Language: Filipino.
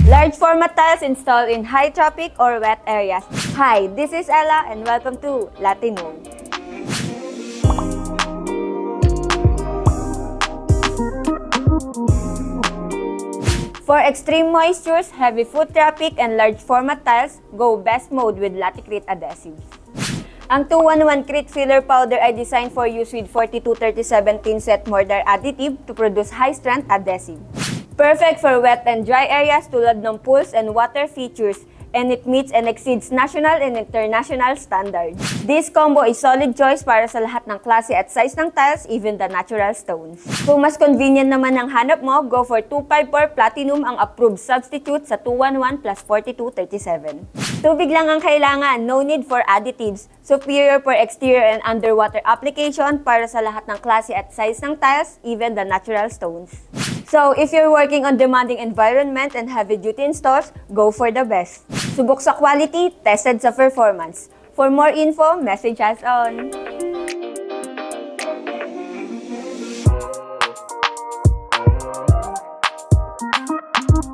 Large format tiles installed in high traffic or wet areas. Hi, this is Ella and welcome to Latino. For extreme moistures, heavy foot traffic, and large format tiles, go best mode with Laticrete Adhesive. Ang 2-1-1 Crete filler powder ay designed for use with 42-30-17 set mortar additive to produce high-strength adhesive. Perfect for wet and dry areas tulad ng pools and water features, and it meets and exceeds national and international standards. This combo is solid choice para sa lahat ng klase at size ng tiles, even the natural stones. Kung mas convenient naman ang hanap mo, go for 254 Platinum ang approved substitute sa 211 plus 4237. Tubig lang ang kailangan, no need for additives. Superior for exterior and underwater application para sa lahat ng klase at size ng tiles, even the natural stones. So, if you're working on demanding environment and heavy-duty installs, go for the best. Subok sa quality, tested sa performance. For more info, message us on